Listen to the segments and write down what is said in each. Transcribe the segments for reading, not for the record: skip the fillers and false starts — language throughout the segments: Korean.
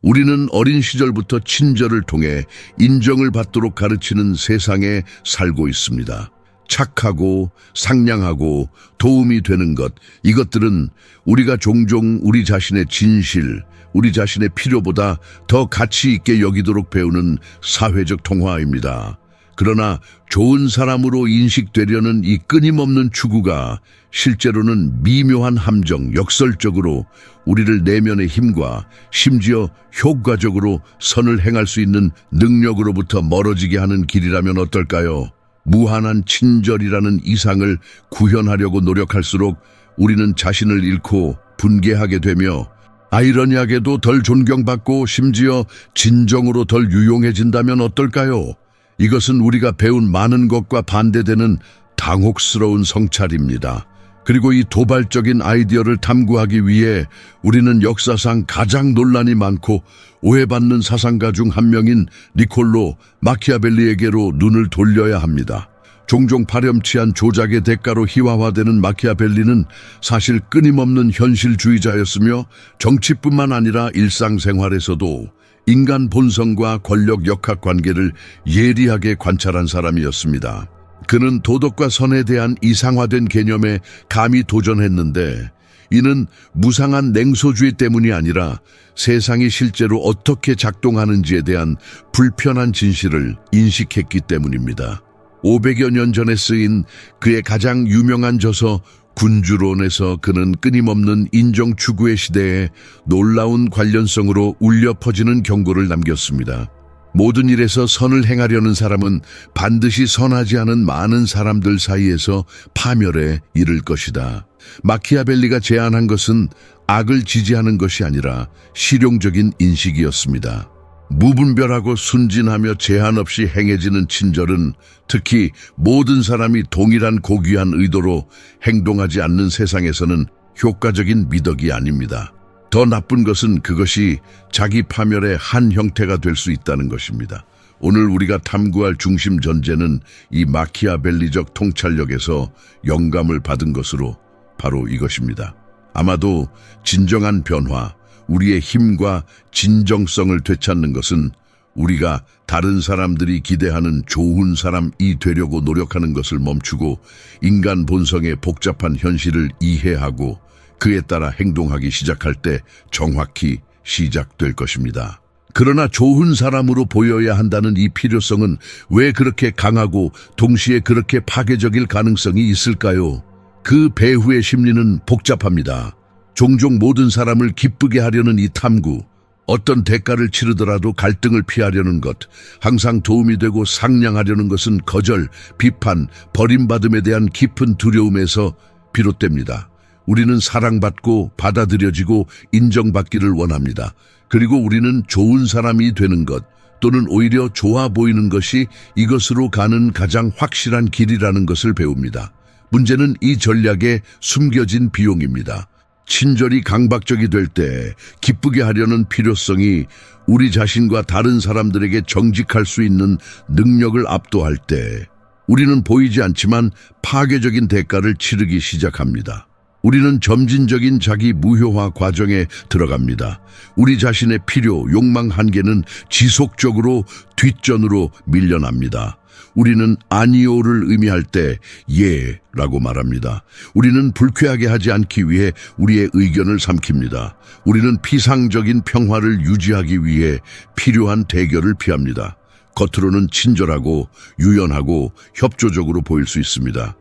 우리는 어린 시절부터 친절을 통해 인정을 받도록 가르치는 세상에 살고 있습니다. 착하고 상냥하고 도움이 되는 것, 이것들은 우리가 종종 우리 자신의 진실, 우리 자신의 필요보다 더 가치 있게 여기도록 배우는 사회적 통화입니다. 그러나 좋은 사람으로 인식되려는 이 끊임없는 추구가 실제로는 미묘한 함정, 역설적으로 우리를 내면의 힘과 심지어 효과적으로 선을 행할 수 있는 능력으로부터 멀어지게 하는 길이라면 어떨까요? 무한한 친절이라는 이상을 구현하려고 노력할수록 우리는 자신을 잃고 분개하게 되며 아이러니하게도 덜 존경받고 심지어 진정으로 덜 유용해진다면 어떨까요? 이것은 우리가 배운 많은 것과 반대되는 당혹스러운 성찰입니다. 그리고 이 도발적인 아이디어를 탐구하기 위해 우리는 역사상 가장 논란이 많고 오해받는 사상가 중 한 명인 니콜로 마키아벨리에게로 눈을 돌려야 합니다. 종종 파렴치한 조작의 대가로 희화화되는 마키아벨리는 사실 끊임없는 현실주의자였으며 정치뿐만 아니라 일상생활에서도 인간 본성과 권력 역학 관계를 예리하게 관찰한 사람이었습니다. 그는 도덕과 선에 대한 이상화된 개념에 감히 도전했는데 이는 무상한 냉소주의 때문이 아니라 세상이 실제로 어떻게 작동하는지에 대한 불편한 진실을 인식했기 때문입니다. 500여 년 전에 쓰인 그의 가장 유명한 저서 군주론에서 그는 끊임없는 인정 추구의 시대에 놀라운 관련성으로 울려 퍼지는 경고를 남겼습니다. 모든 일에서 선을 행하려는 사람은 반드시 선하지 않은 많은 사람들 사이에서 파멸에 이를 것이다. 마키아벨리가 제안한 것은 악을 지지하는 것이 아니라 실용적인 인식이었습니다. 무분별하고 순진하며 제한 없이 행해지는 친절은 특히 모든 사람이 동일한 고귀한 의도로 행동하지 않는 세상에서는 효과적인 미덕이 아닙니다. 더 나쁜 것은 그것이 자기 파멸의 한 형태가 될 수 있다는 것입니다. 오늘 우리가 탐구할 중심 전제는 이 마키아벨리적 통찰력에서 영감을 받은 것으로 바로 이것입니다. 아마도 진정한 변화, 우리의 힘과 진정성을 되찾는 것은 우리가 다른 사람들이 기대하는 좋은 사람이 되려고 노력하는 것을 멈추고 인간 본성의 복잡한 현실을 이해하고 그에 따라 행동하기 시작할 때 정확히 시작될 것입니다. 그러나 좋은 사람으로 보여야 한다는 이 필요성은 왜 그렇게 강하고 동시에 그렇게 파괴적일 가능성이 있을까요? 그 배후의 심리는 복잡합니다. 종종 모든 사람을 기쁘게 하려는 이 탐구, 어떤 대가를 치르더라도 갈등을 피하려는 것, 항상 도움이 되고 상냥하려는 것은 거절, 비판, 버림받음에 대한 깊은 두려움에서 비롯됩니다. 우리는 사랑받고 받아들여지고 인정받기를 원합니다. 그리고 우리는 좋은 사람이 되는 것 또는 오히려 좋아 보이는 것이 이것으로 가는 가장 확실한 길이라는 것을 배웁니다. 문제는 이 전략에 숨겨진 비용입니다. 친절이 강박적이 될 때 기쁘게 하려는 필요성이 우리 자신과 다른 사람들에게 정직할 수 있는 능력을 압도할 때 우리는 보이지 않지만 파괴적인 대가를 치르기 시작합니다. 우리는 점진적인 자기 무효화 과정에 들어갑니다. 우리 자신의 필요, 욕망 한계는 지속적으로 뒷전으로 밀려납니다. 우리는 아니오를 의미할 때 예라고 말합니다. 우리는 불쾌하게 하지 않기 위해 우리의 의견을 삼킵니다. 우리는 피상적인 평화를 유지하기 위해 필요한 대결을 피합니다. 겉으로는 친절하고 유연하고 협조적으로 보일 수 있습니다.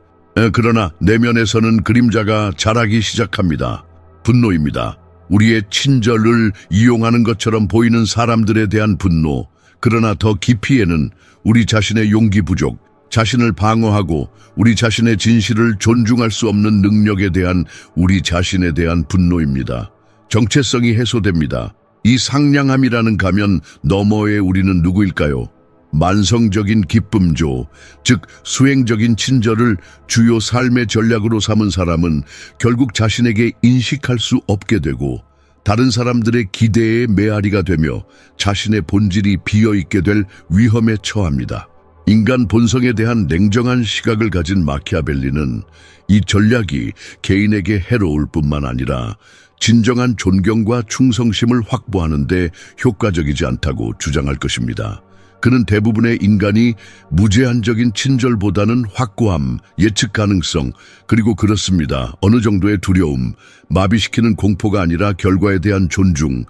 그러나 내면에서는 그림자가 자라기 시작합니다. 분노입니다. 우리의 친절을 이용하는 것처럼 보이는 사람들에 대한 분노. 그러나 더 깊이에는 우리 자신의 용기 부족, 자신을 방어하고 우리 자신의 진실을 존중할 수 없는 능력에 대한 우리 자신에 대한 분노입니다. 정체성이 해소됩니다. 이 상냥함이라는 가면 너머에 우리는 누구일까요? 만성적인 기쁨조, 즉 수행적인 친절을 주요 삶의 전략으로 삼은 사람은 결국 자신에게 인식할 수 없게 되고 다른 사람들의 기대에 메아리가 되며 자신의 본질이 비어있게 될 위험에 처합니다. 인간 본성에 대한 냉정한 시각을 가진 마키아벨리는 이 전략이 개인에게 해로울 뿐만 아니라 진정한 존경과 충성심을 확보하는 데 효과적이지 않다고 주장할 것입니다. 그는 대부분의 인간이 무제한적인 친절보다는 확고함, 예측 가능성, 그리고 그렇습니다. 어느 정도의 두려움, 마비시키는 공포가 아니라 결과에 대한 존중에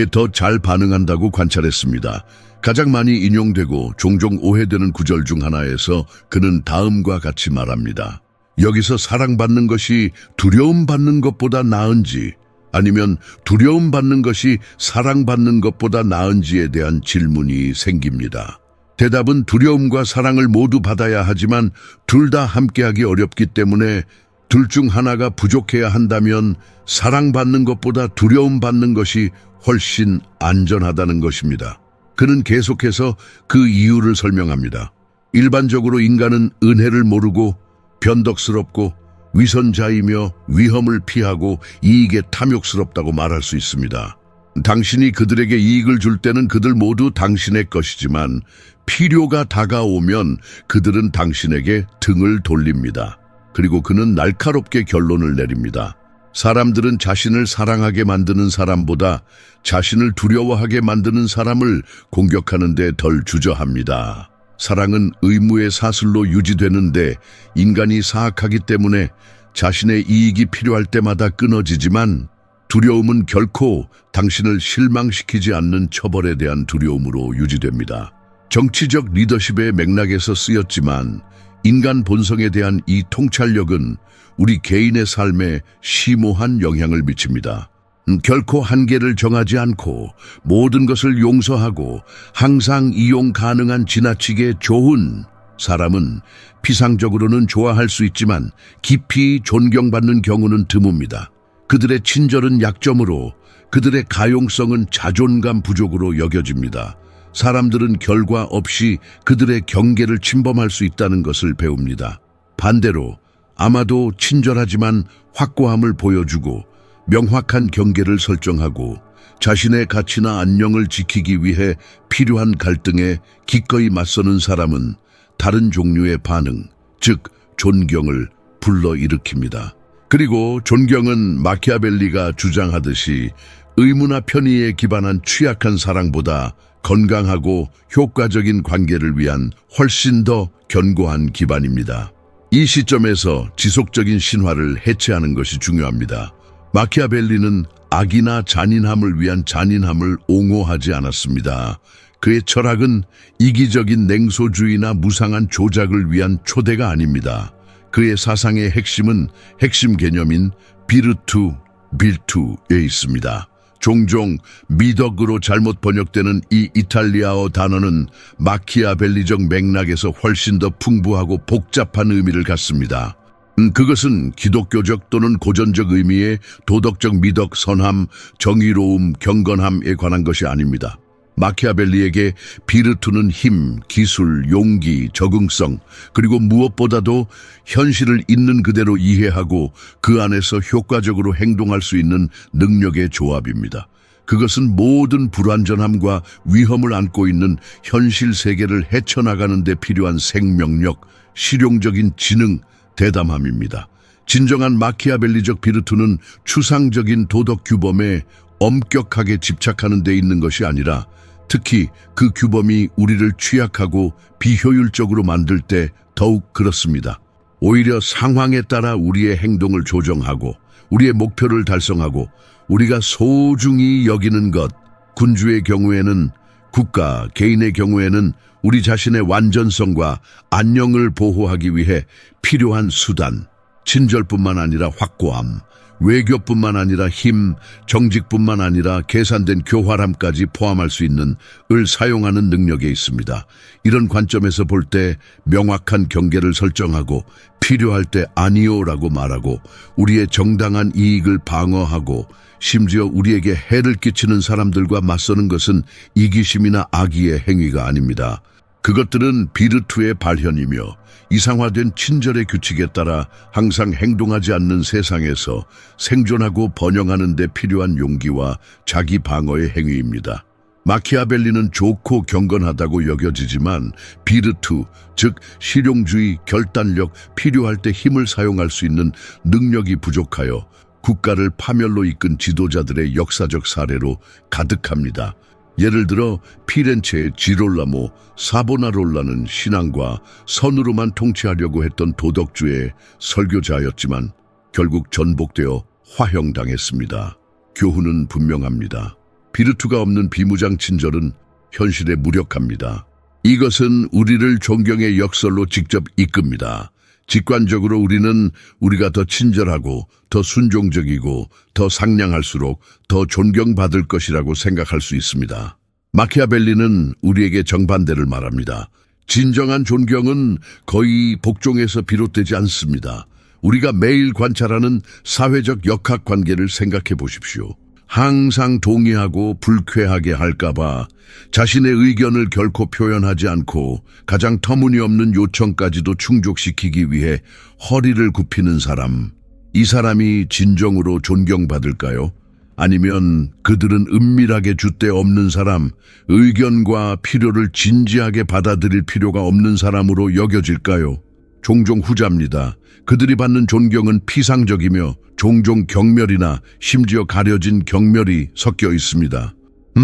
더 잘 반응한다고 관찰했습니다. 가장 많이 인용되고 종종 오해되는 구절 중 하나에서 그는 다음과 같이 말합니다. 여기서 사랑받는 것이 두려움받는 것보다 나은지, 아니면 두려움받는 것이 사랑받는 것보다 나은지에 대한 질문이 생깁니다. 대답은 두려움과 사랑을 모두 받아야 하지만 둘 다 함께하기 어렵기 때문에 둘 중 하나가 부족해야 한다면 사랑받는 것보다 두려움받는 것이 훨씬 안전하다는 것입니다. 그는 계속해서 그 이유를 설명합니다. 일반적으로 인간은 은혜를 모르고 변덕스럽고 위선자이며 위험을 피하고 이익에 탐욕스럽다고 말할 수 있습니다. 당신이 그들에게 이익을 줄 때는 그들 모두 당신의 것이지만 필요가 다가오면 그들은 당신에게 등을 돌립니다. 그리고 그는 날카롭게 결론을 내립니다. 사람들은 자신을 사랑하게 만드는 사람보다 자신을 두려워하게 만드는 사람을 공격하는 데 덜 주저합니다. 사랑은 의무의 사슬로 유지되는데 인간이 사악하기 때문에 자신의 이익이 필요할 때마다 끊어지지만 두려움은 결코 당신을 실망시키지 않는 처벌에 대한 두려움으로 유지됩니다. 정치적 리더십의 맥락에서 쓰였지만 인간 본성에 대한 이 통찰력은 우리 개인의 삶에 심오한 영향을 미칩니다. 결코 한계를 정하지 않고 모든 것을 용서하고 항상 이용 가능한 지나치게 좋은 사람은 피상적으로는 좋아할 수 있지만 깊이 존경받는 경우는 드뭅니다. 그들의 친절은 약점으로, 그들의 가용성은 자존감 부족으로 여겨집니다. 사람들은 결과 없이 그들의 경계를 침범할 수 있다는 것을 배웁니다. 반대로 아마도 친절하지만 확고함을 보여주고 명확한 경계를 설정하고 자신의 가치나 안녕을 지키기 위해 필요한 갈등에 기꺼이 맞서는 사람은 다른 종류의 반응, 즉 존경을 불러일으킵니다. 그리고 존경은 마키아벨리가 주장하듯이 의무나 편의에 기반한 취약한 사랑보다 건강하고 효과적인 관계를 위한 훨씬 더 견고한 기반입니다. 이 시점에서 지속적인 신화를 해체하는 것이 중요합니다. 마키아벨리는 악이나 잔인함을 위한 잔인함을 옹호하지 않았습니다. 그의 철학은 이기적인 냉소주의나 무상한 조작을 위한 초대가 아닙니다. 그의 사상의 핵심 개념인 비르투, 빌투에 있습니다. 종종 미덕으로 잘못 번역되는 이 이탈리아어 단어는 마키아벨리적 맥락에서 훨씬 더 풍부하고 복잡한 의미를 갖습니다. 그것은 기독교적 또는 고전적 의미의 도덕적 미덕, 선함, 정의로움, 경건함에 관한 것이 아닙니다. 마키아벨리에게 비르투는 힘, 기술, 용기, 적응성, 그리고 무엇보다도 현실을 있는 그대로 이해하고 그 안에서 효과적으로 행동할 수 있는 능력의 조합입니다. 그것은 모든 불완전함과 위험을 안고 있는 현실 세계를 헤쳐나가는 데 필요한 생명력, 실용적인 지능, 대담함입니다. 진정한 마키아벨리적 비르투는 추상적인 도덕 규범에 엄격하게 집착하는 데 있는 것이 아니라 특히 그 규범이 우리를 취약하고 비효율적으로 만들 때 더욱 그렇습니다. 오히려 상황에 따라 우리의 행동을 조정하고 우리의 목표를 달성하고 우리가 소중히 여기는 것, 군주의 경우에는 국가, 개인의 경우에는 우리 자신의 완전성과 안녕을 보호하기 위해 필요한 수단, 친절뿐만 아니라 확고함, 외교뿐만 아니라 힘, 정직뿐만 아니라 계산된 교활함까지 포함할 수 있는 을 사용하는 능력에 있습니다. 이런 관점에서 볼 때 명확한 경계를 설정하고 필요할 때 아니요라고 말하고 우리의 정당한 이익을 방어하고 심지어 우리에게 해를 끼치는 사람들과 맞서는 것은 이기심이나 악의의 행위가 아닙니다. 그것들은 비르투의 발현이며 이상화된 친절의 규칙에 따라 항상 행동하지 않는 세상에서 생존하고 번영하는 데 필요한 용기와 자기 방어의 행위입니다. 마키아벨리는 좋고 경건하다고 여겨지지만 비르투, 즉 실용주의, 결단력, 필요할 때 힘을 사용할 수 있는 능력이 부족하여 국가를 파멸로 이끈 지도자들의 역사적 사례로 가득합니다. 예를 들어 피렌체의 지롤라모 사보나롤라는 신앙과 선으로만 통치하려고 했던 도덕주의 설교자였지만 결국 전복되어 화형당했습니다. 교훈은 분명합니다. 비르투가 없는 비무장 친절은 현실에 무력합니다. 이것은 우리를 존경의 역설로 직접 이끕니다. 직관적으로 우리는 우리가 더 친절하고 더 순종적이고 더 상냥할수록 더 존경받을 것이라고 생각할 수 있습니다. 마키아벨리는 우리에게 정반대를 말합니다. 진정한 존경은 거의 복종에서 비롯되지 않습니다. 우리가 매일 관찰하는 사회적 역학관계를 생각해 보십시오. 항상 동의하고 불쾌하게 할까봐 자신의 의견을 결코 표현하지 않고 가장 터무니없는 요청까지도 충족시키기 위해 허리를 굽히는 사람. 이 사람이 진정으로 존경받을까요? 아니면 그들은 은밀하게 줏대 없는 사람, 의견과 필요를 진지하게 받아들일 필요가 없는 사람으로 여겨질까요? 종종 후자입니다. 그들이 받는 존경은 피상적이며 종종 경멸이나 심지어 가려진 경멸이 섞여 있습니다.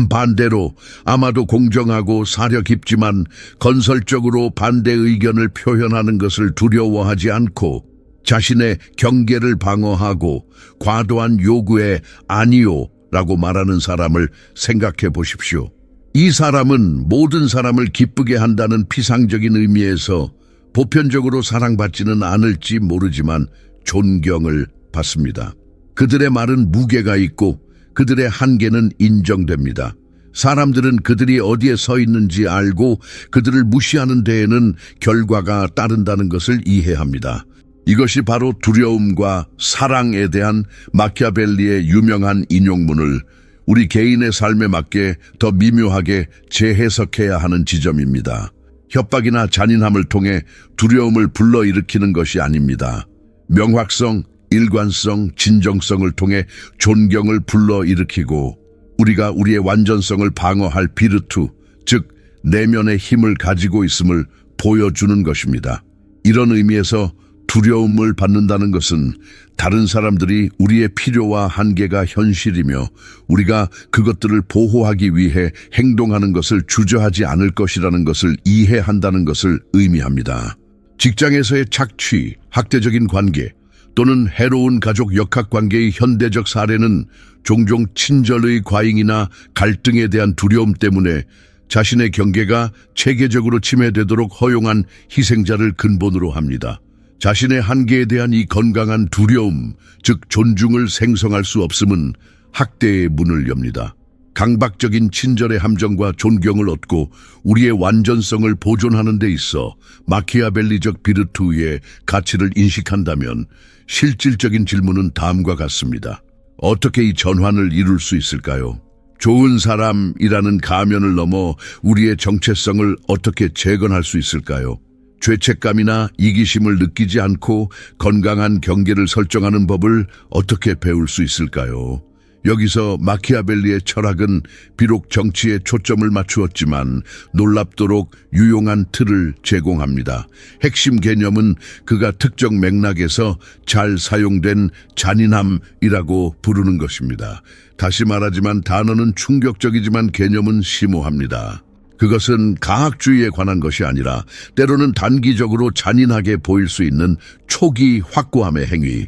반대로 아마도 공정하고 사려 깊지만 건설적으로 반대 의견을 표현하는 것을 두려워하지 않고 자신의 경계를 방어하고 과도한 요구에 아니요 라고 말하는 사람을 생각해 보십시오. 이 사람은 모든 사람을 기쁘게 한다는 피상적인 의미에서 보편적으로 사랑받지는 않을지 모르지만 존경을 받습니다. 그들의 말은 무게가 있고 그들의 한계는 인정됩니다. 사람들은 그들이 어디에 서 있는지 알고 그들을 무시하는 데에는 결과가 따른다는 것을 이해합니다. 이것이 바로 두려움과 사랑에 대한 마키아벨리의 유명한 인용문을 우리 개인의 삶에 맞게 더 미묘하게 재해석해야 하는 지점입니다. 협박이나 잔인함을 통해 두려움을 불러일으키는 것이 아닙니다. 명확성, 일관성, 진정성을 통해 존경을 불러일으키고 우리가 우리의 완전성을 방어할 비르투, 즉 내면의 힘을 가지고 있음을 보여주는 것입니다. 이런 의미에서 두려움을 받는다는 것은 다른 사람들이 우리의 필요와 한계가 현실이며 우리가 그것들을 보호하기 위해 행동하는 것을 주저하지 않을 것이라는 것을 이해한다는 것을 의미합니다. 직장에서의 착취, 학대적인 관계 또는 해로운 가족 역학관계의 현대적 사례는 종종 친절의 과잉이나 갈등에 대한 두려움 때문에 자신의 경계가 체계적으로 침해되도록 허용한 희생자를 근본으로 합니다. 자신의 한계에 대한 이 건강한 두려움, 즉 존중을 생성할 수 없음은 학대의 문을 엽니다. 강박적인 친절의 함정과 존경을 얻고 우리의 완전성을 보존하는 데 있어 마키아벨리적 비르투의 가치를 인식한다면 실질적인 질문은 다음과 같습니다. 어떻게 이 전환을 이룰 수 있을까요? 좋은 사람이라는 가면을 넘어 우리의 정체성을 어떻게 재건할 수 있을까요? 죄책감이나 이기심을 느끼지 않고 건강한 경계를 설정하는 법을 어떻게 배울 수 있을까요? 여기서 마키아벨리의 철학은 비록 정치에 초점을 맞추었지만 놀랍도록 유용한 틀을 제공합니다. 핵심 개념은 그가 특정 맥락에서 잘 사용된 잔인함이라고 부르는 것입니다. 다시 말하지만 단어는 충격적이지만 개념은 심오합니다. 그것은 가학주의에 관한 것이 아니라 때로는 단기적으로 잔인하게 보일 수 있는 초기 확고함의 행위,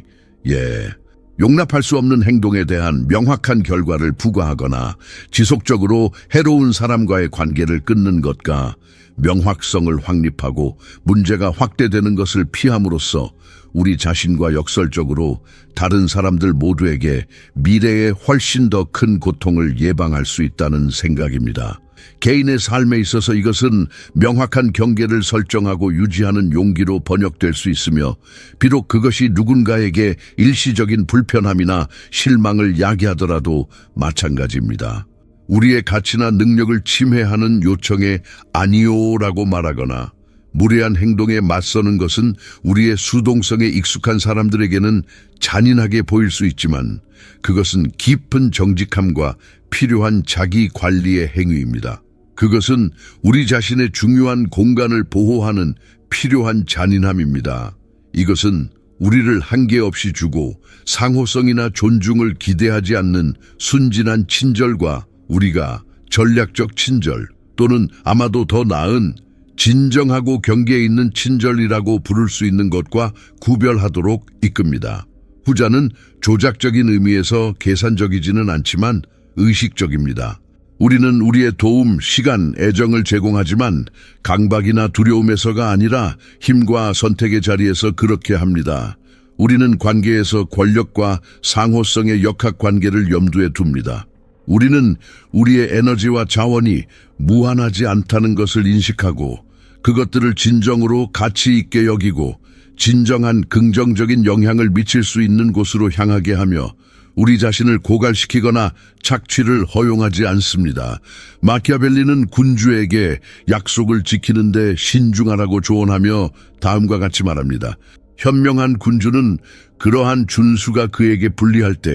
용납할 수 없는 행동에 대한 명확한 결과를 부과하거나 지속적으로 해로운 사람과의 관계를 끊는 것과 명확성을 확립하고 문제가 확대되는 것을 피함으로써 우리 자신과 역설적으로 다른 사람들 모두에게 미래에 훨씬 더 큰 고통을 예방할 수 있다는 생각입니다. 개인의 삶에 있어서 이것은 명확한 경계를 설정하고 유지하는 용기로 번역될 수 있으며 비록 그것이 누군가에게 일시적인 불편함이나 실망을 야기하더라도 마찬가지입니다. 우리의 가치나 능력을 침해하는 요청에 아니요라고 말하거나 무례한 행동에 맞서는 것은 우리의 수동성에 익숙한 사람들에게는 잔인하게 보일 수 있지만 그것은 깊은 정직함과 필요한 자기 관리의 행위입니다. 그것은 우리 자신의 중요한 공간을 보호하는 필요한 잔인함입니다. 이것은 우리를 한계 없이 주고 상호성이나 존중을 기대하지 않는 순진한 친절과 우리가 전략적 친절 또는 아마도 더 나은 진정하고 경계 있는 친절이라고 부를 수 있는 것과 구별하도록 이끕니다. 후자는 조작적인 의미에서 계산적이지는 않지만 의식적입니다. 우리는 우리의 도움, 시간, 애정을 제공하지만 강박이나 두려움에서가 아니라 힘과 선택의 자리에서 그렇게 합니다. 우리는 관계에서 권력과 상호성의 역학관계를 염두에 둡니다. 우리는 우리의 에너지와 자원이 무한하지 않다는 것을 인식하고 그것들을 진정으로 가치 있게 여기고 진정한 긍정적인 영향을 미칠 수 있는 곳으로 향하게 하며 우리 자신을 고갈시키거나 착취를 허용하지 않습니다. 마키아벨리는 군주에게 약속을 지키는데 신중하라고 조언하며 다음과 같이 말합니다. 현명한 군주는 그러한 준수가 그에게 불리할 때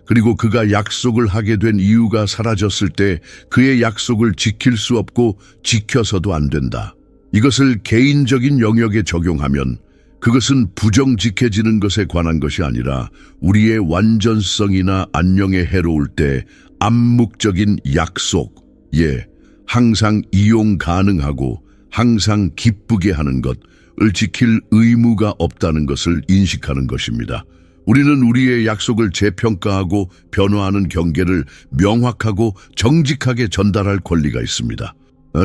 그리고 그가 약속을 하게 된 이유가 사라졌을 때 그의 약속을 지킬 수 없고 지켜서도 안 된다. 이것을 개인적인 영역에 적용하면 그것은 부정직해지는 것에 관한 것이 아니라 우리의 완전성이나 안녕에 해로울 때 암묵적인 약속, 항상 이용 가능하고 항상 기쁘게 하는 것을 지킬 의무가 없다는 것을 인식하는 것입니다. 우리는 우리의 약속을 재평가하고 변화하는 경계를 명확하고 정직하게 전달할 권리가 있습니다.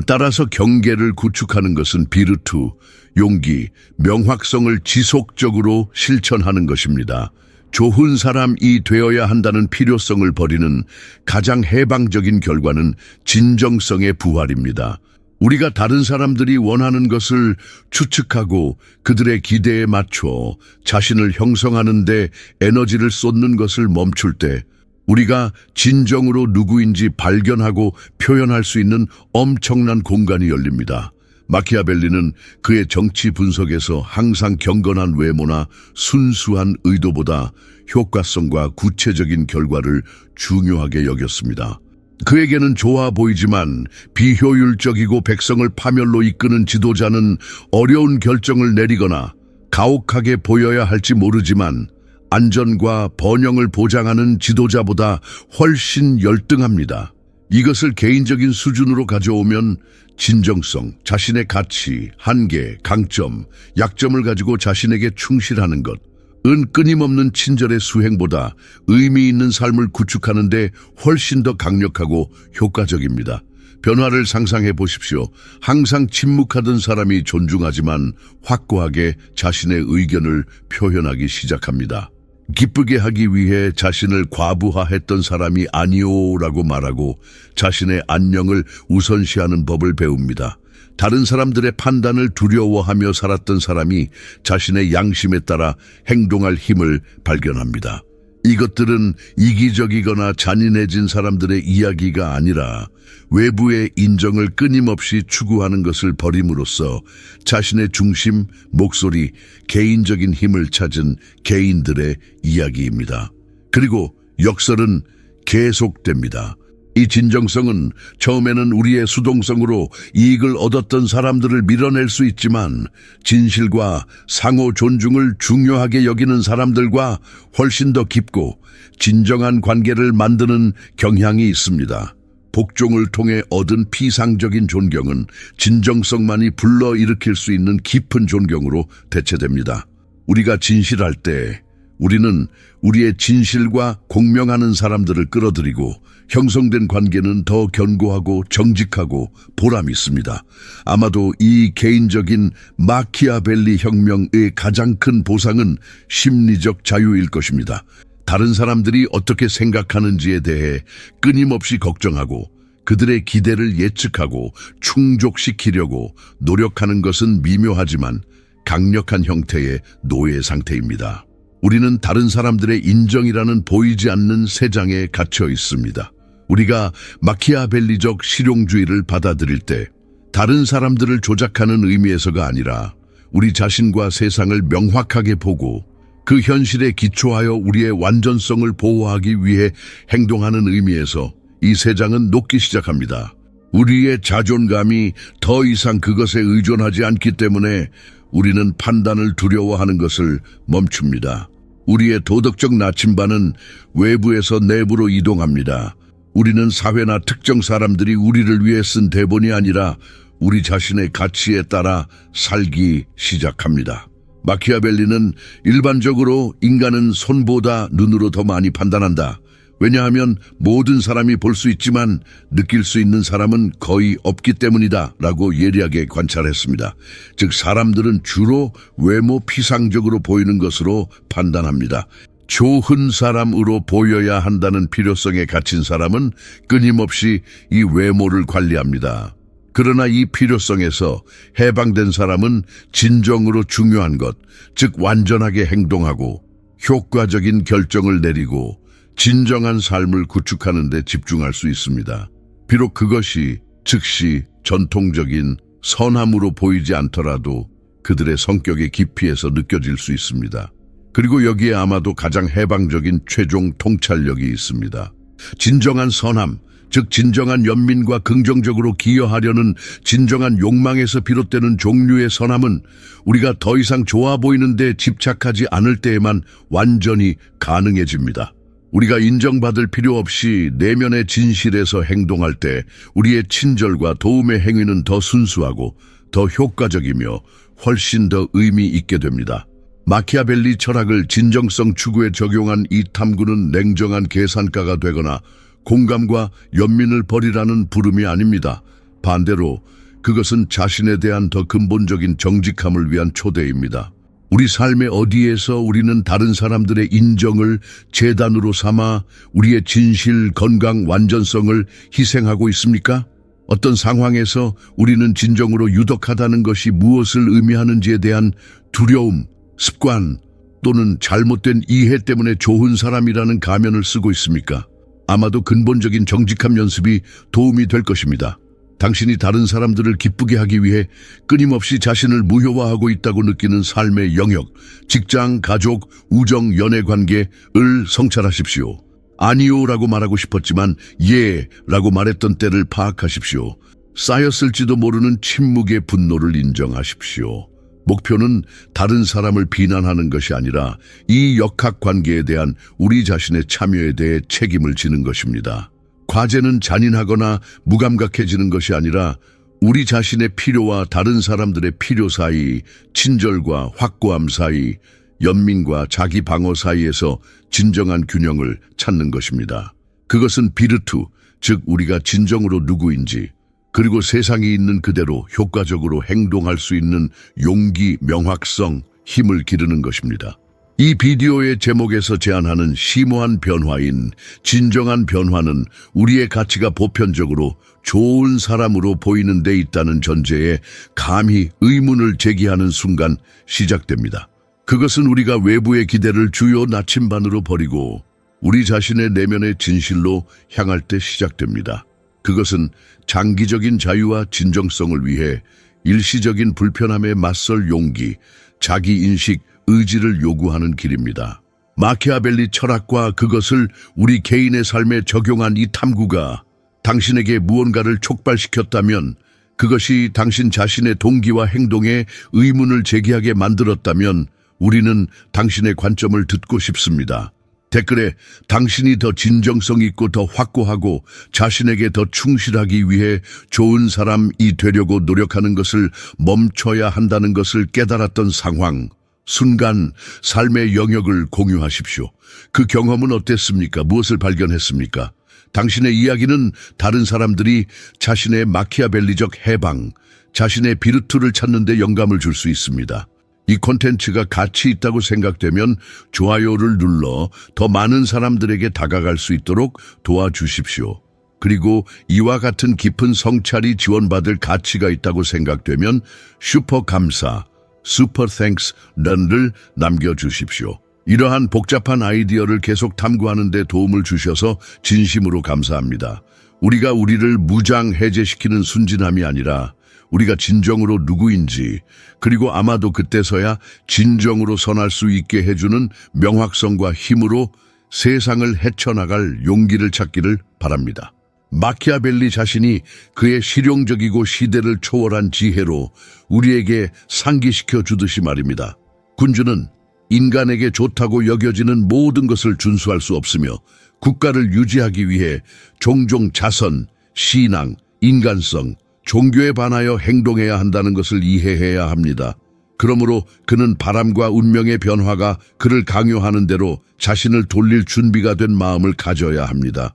따라서 경계를 구축하는 것은 비르투, 용기, 명확성을 지속적으로 실천하는 것입니다. 좋은 사람이 되어야 한다는 필요성을 버리는 가장 해방적인 결과는 진정성의 부활입니다. 우리가 다른 사람들이 원하는 것을 추측하고 그들의 기대에 맞춰 자신을 형성하는 데 에너지를 쏟는 것을 멈출 때 우리가 진정으로 누구인지 발견하고 표현할 수 있는 엄청난 공간이 열립니다. 마키아벨리는 그의 정치 분석에서 항상 경건한 외모나 순수한 의도보다 효과성과 구체적인 결과를 중요하게 여겼습니다. 그에게는 좋아 보이지만 비효율적이고 백성을 파멸로 이끄는 지도자는 어려운 결정을 내리거나 가혹하게 보여야 할지 모르지만 안전과 번영을 보장하는 지도자보다 훨씬 열등합니다. 이것을 개인적인 수준으로 가져오면 진정성, 자신의 가치, 한계, 강점, 약점을 가지고 자신에게 충실하는 것은 끊임없는 친절의 수행보다 의미 있는 삶을 구축하는 데 훨씬 더 강력하고 효과적입니다. 변화를 상상해 보십시오. 항상 침묵하던 사람이 존중하지만 확고하게 자신의 의견을 표현하기 시작합니다. 기쁘게 하기 위해 자신을 과부하했던 사람이 아니오라고 말하고 자신의 안녕을 우선시하는 법을 배웁니다. 다른 사람들의 판단을 두려워하며 살았던 사람이 자신의 양심에 따라 행동할 힘을 발견합니다. 이것들은 이기적이거나 잔인해진 사람들의 이야기가 아니라 외부의 인정을 끊임없이 추구하는 것을 버림으로써 자신의 중심, 목소리, 개인적인 힘을 찾은 개인들의 이야기입니다. 그리고 역설은 계속됩니다. 이 진정성은 처음에는 우리의 수동성으로 이익을 얻었던 사람들을 밀어낼 수 있지만 진실과 상호 존중을 중요하게 여기는 사람들과 훨씬 더 깊고 진정한 관계를 만드는 경향이 있습니다. 복종을 통해 얻은 피상적인 존경은 진정성만이 불러일으킬 수 있는 깊은 존경으로 대체됩니다. 우리가 진실할 때 우리는 우리의 진실과 공명하는 사람들을 끌어들이고 형성된 관계는 더 견고하고 정직하고 보람 있습니다. 아마도 이 개인적인 마키아벨리 혁명의 가장 큰 보상은 심리적 자유일 것입니다. 다른 사람들이 어떻게 생각하는지에 대해 끊임없이 걱정하고 그들의 기대를 예측하고 충족시키려고 노력하는 것은 미묘하지만 강력한 형태의 노예 상태입니다. 우리는 다른 사람들의 인정이라는 보이지 않는 세장에 갇혀 있습니다. 우리가 마키아벨리적 실용주의를 받아들일 때 다른 사람들을 조작하는 의미에서가 아니라 우리 자신과 세상을 명확하게 보고 그 현실에 기초하여 우리의 완전성을 보호하기 위해 행동하는 의미에서 이 세장은 녹기 시작합니다. 우리의 자존감이 더 이상 그것에 의존하지 않기 때문에 우리는 판단을 두려워하는 것을 멈춥니다. 우리의 도덕적 나침반은 외부에서 내부로 이동합니다. 우리는 사회나 특정 사람들이 우리를 위해 쓴 대본이 아니라 우리 자신의 가치에 따라 살기 시작합니다. 마키아벨리는 일반적으로 인간은 손보다 눈으로 더 많이 판단한다. 왜냐하면 모든 사람이 볼 수 있지만 느낄 수 있는 사람은 거의 없기 때문이다 라고 예리하게 관찰했습니다. 즉 사람들은 주로 외모 피상적으로 보이는 것으로 판단합니다. 좋은 사람으로 보여야 한다는 필요성에 갇힌 사람은 끊임없이 이 외모를 관리합니다. 그러나 이 필요성에서 해방된 사람은 진정으로 중요한 것, 즉 완전하게 행동하고 효과적인 결정을 내리고 진정한 삶을 구축하는 데 집중할 수 있습니다. 비록 그것이 즉시 전통적인 선함으로 보이지 않더라도 그들의 성격의 깊이에서 느껴질 수 있습니다. 그리고 여기에 아마도 가장 해방적인 최종 통찰력이 있습니다. 진정한 선함, 즉 진정한 연민과 긍정적으로 기여하려는 진정한 욕망에서 비롯되는 종류의 선함은 우리가 더 이상 좋아 보이는데 집착하지 않을 때에만 완전히 가능해집니다. 우리가 인정받을 필요 없이 내면의 진실에서 행동할 때 우리의 친절과 도움의 행위는 더 순수하고 더 효과적이며 훨씬 더 의미 있게 됩니다. 마키아벨리 철학을 진정성 추구에 적용한 이 탐구는 냉정한 계산가가 되거나 공감과 연민을 버리라는 부름이 아닙니다. 반대로 그것은 자신에 대한 더 근본적인 정직함을 위한 초대입니다. 우리 삶의 어디에서 우리는 다른 사람들의 인정을 재단으로 삼아 우리의 진실, 건강, 완전성을 희생하고 있습니까? 어떤 상황에서 우리는 진정으로 유덕하다는 것이 무엇을 의미하는지에 대한 두려움, 습관 또는 잘못된 이해 때문에 좋은 사람이라는 가면을 쓰고 있습니까? 아마도 근본적인 정직함 연습이 도움이 될 것입니다. 당신이 다른 사람들을 기쁘게 하기 위해 끊임없이 자신을 무효화하고 있다고 느끼는 삶의 영역, 직장, 가족, 우정, 연애관계를 성찰하십시오. 아니요라고 말하고 싶었지만 예라고 말했던 때를 파악하십시오. 쌓였을지도 모르는 침묵의 분노를 인정하십시오. 목표는 다른 사람을 비난하는 것이 아니라 이 역학관계에 대한 우리 자신의 참여에 대해 책임을 지는 것입니다. 과제는 잔인하거나 무감각해지는 것이 아니라 우리 자신의 필요와 다른 사람들의 필요 사이, 친절과 확고함 사이, 연민과 자기 방어 사이에서 진정한 균형을 찾는 것입니다. 그것은 비르투, 즉 우리가 진정으로 누구인지, 그리고 세상에 있는 그대로 효과적으로 행동할 수 있는 용기, 명확성, 힘을 기르는 것입니다. 이 비디오의 제목에서 제안하는 심오한 변화인 진정한 변화는 우리의 가치가 보편적으로 좋은 사람으로 보이는 데 있다는 전제에 감히 의문을 제기하는 순간 시작됩니다. 그것은 우리가 외부의 기대를 주요 나침반으로 버리고 우리 자신의 내면의 진실로 향할 때 시작됩니다. 그것은 장기적인 자유와 진정성을 위해 일시적인 불편함에 맞설 용기, 자기인식, 의지를 요구하는 길입니다. 마키아벨리 철학과 그것을 우리 개인의 삶에 적용한 이 탐구가 당신에게 무언가를 촉발시켰다면, 그것이 당신 자신의 동기와 행동에 의문을 제기하게 만들었다면 우리는 당신의 관점을 듣고 싶습니다. 댓글에 당신이 더 진정성 있고 더 확고하고 자신에게 더 충실하기 위해 좋은 사람이 되려고 노력하는 것을 멈춰야 한다는 것을 깨달았던 상황, 순간, 삶의 영역을 공유하십시오. 그 경험은 어땠습니까? 무엇을 발견했습니까? 당신의 이야기는 다른 사람들이 자신의 마키아벨리적 해방, 자신의 비르투를 찾는 데 영감을 줄 수 있습니다. 이 콘텐츠가 가치 있다고 생각되면 좋아요를 눌러 더 많은 사람들에게 다가갈 수 있도록 도와주십시오. 그리고 이와 같은 깊은 성찰이 지원받을 가치가 있다고 생각되면 슈퍼 감사, 슈퍼 땡스를 남겨주십시오. 이러한 복잡한 아이디어를 계속 탐구하는 데 도움을 주셔서 진심으로 감사합니다. 우리가 우리를 무장해제시키는 순진함이 아니라 우리가 진정으로 누구인지, 그리고 아마도 그때서야 진정으로 선할 수 있게 해주는 명확성과 힘으로 세상을 헤쳐나갈 용기를 찾기를 바랍니다. 마키아벨리 자신이 그의 실용적이고 시대를 초월한 지혜로 우리에게 상기시켜 주듯이 말입니다. 군주는 인간에게 좋다고 여겨지는 모든 것을 준수할 수 없으며 국가를 유지하기 위해 종종 자선, 신앙, 인간성, 종교에 반하여 행동해야 한다는 것을 이해해야 합니다. 그러므로 그는 바람과 운명의 변화가 그를 강요하는 대로 자신을 돌릴 준비가 된 마음을 가져야 합니다.